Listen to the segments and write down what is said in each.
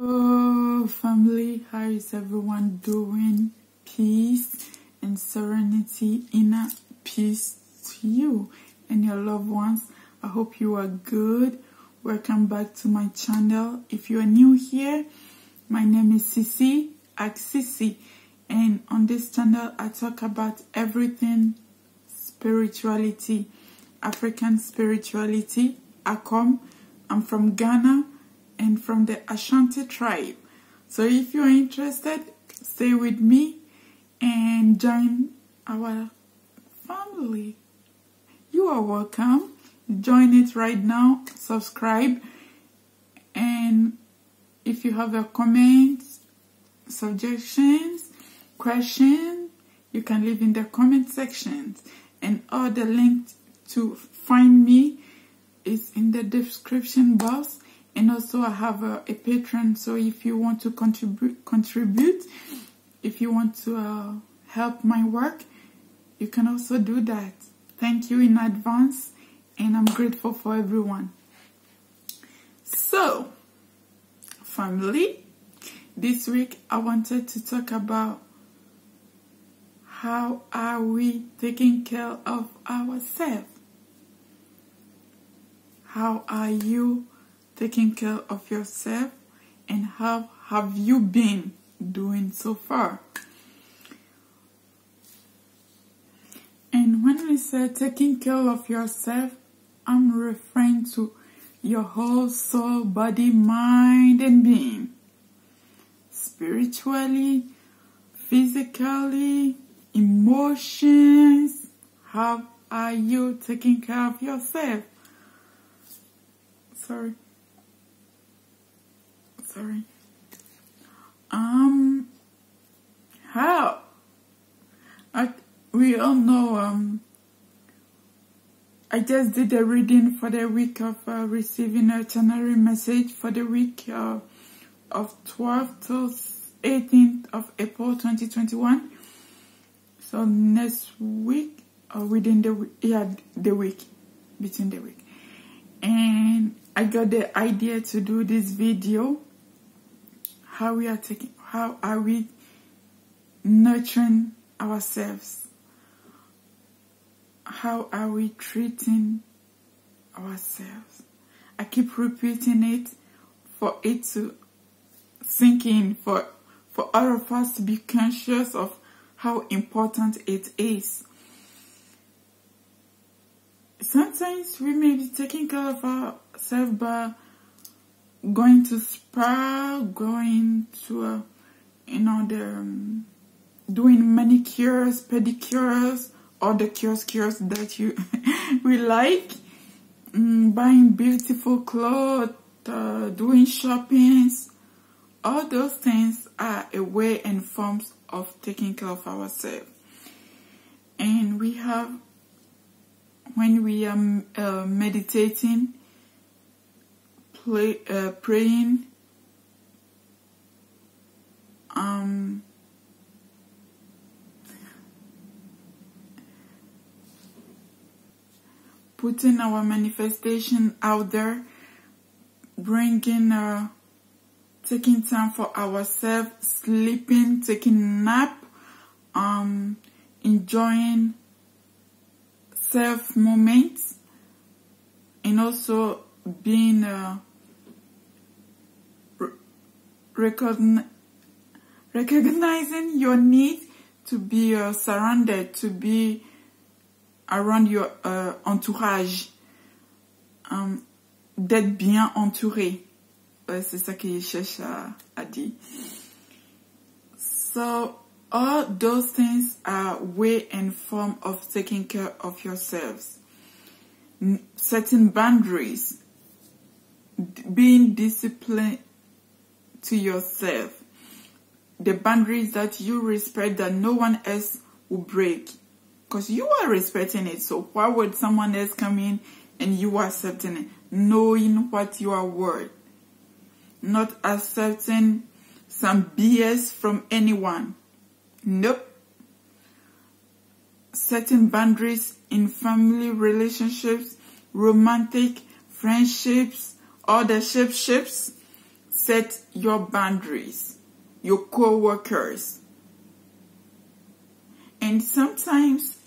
Oh, family, how is everyone doing? Peace and serenity, inner peace to you and your loved ones. I hope you are good. Welcome back to my channel. If you are new here, my name is Sisi, Sisi, and on this channel I talk about everything spirituality, African spirituality, akooooo. I'm from Ghana and from the Ashanti tribe. So if you're interested, stay with me and join our family. You are welcome. Join it right now. Subscribe. And if you have a comment, suggestions, question, you can leave in the comment sections. And all the links to find me is in the description box. And also I have a Patreon, so if you want to contribute, if you want to help my work, you can also do that. Thank you in advance, and I'm grateful for everyone. So, family, this week I wanted to talk about how are we taking care of ourselves? How are you taking care of yourself, and how have you been doing so far? And when we say taking care of yourself, I'm referring to your whole soul, body, mind, and being. Spiritually, physically, emotions. How are you taking care of yourself? Sorry. How? We all know, I just did a reading for the week of receiving a January message for the week of 12th to 18th of April 2021. So next week, or within the week, between the week. And I got the idea to do this video. How are we nurturing ourselves? How are we treating ourselves? I keep repeating it for it to sink in, for all of us to be conscious of how important it is. Sometimes we may be taking care of ourselves by going to spa, going to, doing manicures, pedicures, or the cures that you we like, buying beautiful clothes, doing shoppings. All those things are a way and forms of taking care of ourselves. And we have, when we are meditating, praying, putting our manifestation out there, bringing, taking time for ourselves, sleeping, taking nap, enjoying self moments, and also being recognizing your need to be surrounded, to be around your entourage, d'être bien entouré. C'est ça que je cherche à dire. So all those things are way and form of taking care of yourselves. Setting boundaries, being disciplined to yourself, the boundaries that you respect that no one else will break, because you are respecting it. So why would someone else come in and you are accepting it, knowing what you are worth, not accepting some BS from anyone? Nope. Setting boundaries in family relationships, romantic friendships, all the ships, set your boundaries, your co-workers. And sometimes,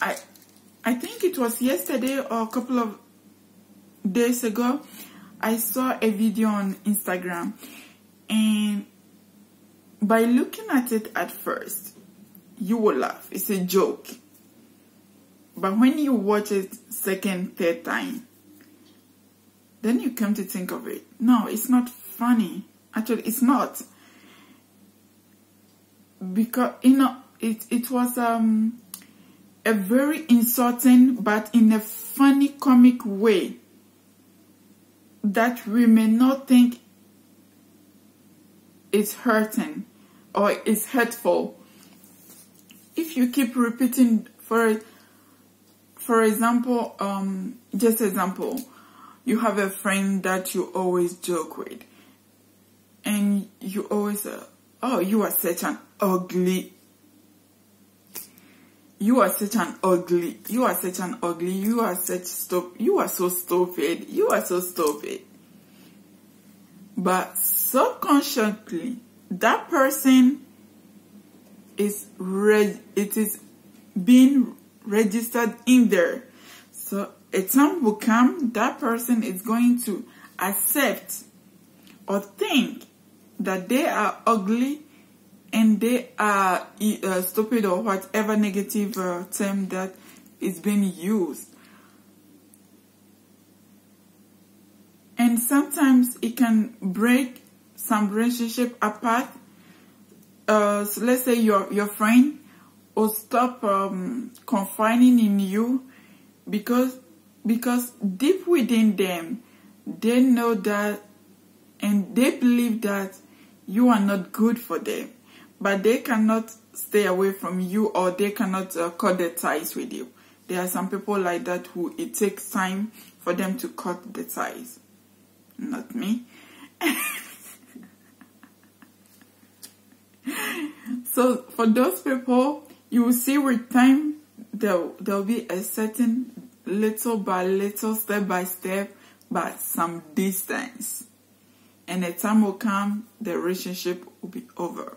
I think it was yesterday or a couple of days ago, I saw a video on Instagram, and by looking at it at first, you will laugh. It's a joke. But when you watch it second, third time, then you come to think of it. No, it's not funny. Actually, it's not. Because, you know, it was a very insulting, but in a funny, comic way that we may not think it's hurting or it's hurtful. If you keep repeating, for example, just example, you have a friend that you always joke with, and you always say, oh, you are such an ugly, you are such an ugly, you are such an ugly, you are such you are so stupid, you are so stupid. But subconsciously, that person is being registered in there. So a time will come, that person is going to accept or think that they are ugly and they are stupid, or whatever negative term that is being used. And sometimes it can break some relationship apart. So let's say your friend will stop confiding in you because deep within them, they know that, and they believe that you are not good for them. But they cannot stay away from you, or they cannot cut their ties with you. There are some people like that who it takes time for them to cut the ties. Not me. So for those people, you will see with time, there'll be a certain little by little, step by step, but some distance. And a time will come, the relationship will be over.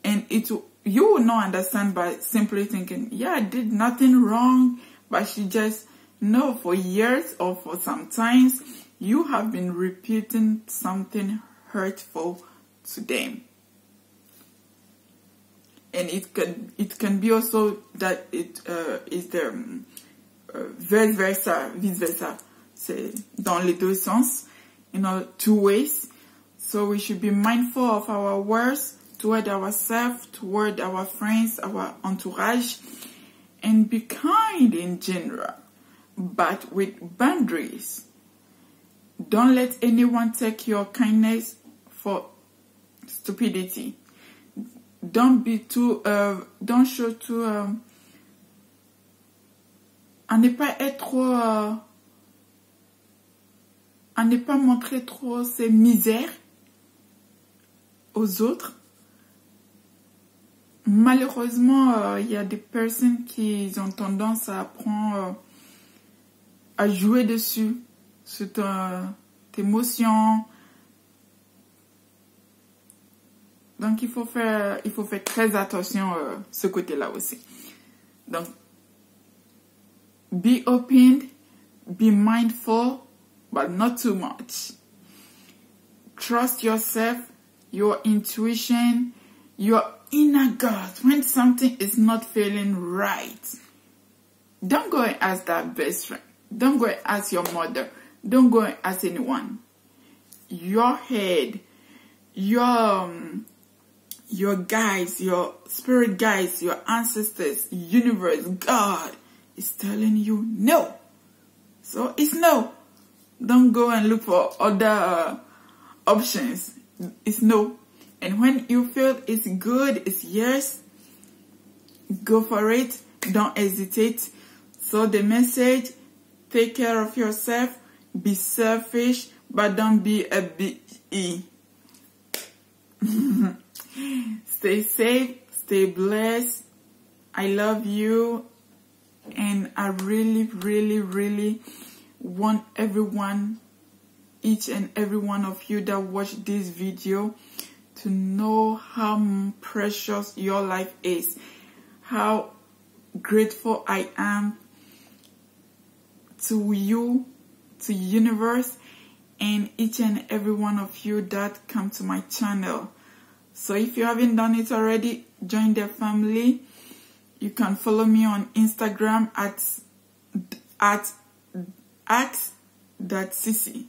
And you will not understand by simply thinking, yeah, I did nothing wrong, but she just, no, for years or for some times, you have been repeating something hurtful to them. And it can be also that it is the vice versa, c'est dans les deux sens, you know, two ways. So we should be mindful of our words toward ourselves, toward our friends, our entourage, and be kind in general, but with boundaries. Don't let anyone take your kindness for stupidity. Don't be too, don't show too, à ne pas être trop, à ne pas montrer trop ses misères aux autres. Malheureusement, il y a des personnes qui ont tendance à prendre, à jouer dessus, sur tes émotions. Donc, il faut faire très attention ce côté-là aussi. Donc, be open, be mindful, but not too much. Trust yourself, your intuition, your inner gut. When something is not feeling right, don't go and ask that best friend. Don't go and ask your mother. Don't go and ask anyone. Your head, your guides, your spirit guides, your ancestors, universe, God is telling you no. So it's no. Don't go and look for other options. It's no. And when you feel it's good, it's yes, go for it. Don't hesitate. So the message, take care of yourself, be selfish, but don't be a bitch. Stay safe, stay blessed. I love you, and I really, really, really want everyone each and every one of you that watched this video to know how precious your life is, how grateful I am to you, to universe, and each and every one of you that come to my channel. So if you haven't done it already, join the family. You can follow me on Instagram at ax.cc.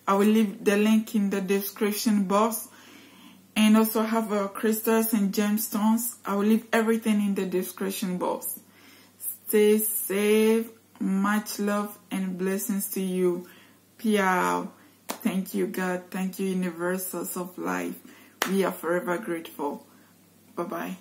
I will leave the link in the description box. And also have crystals and gemstones. I will leave everything in the description box. Stay safe. Much love and blessings to you. Peace. Thank you, God. Thank you, universe, source of life. We are forever grateful. Bye-bye.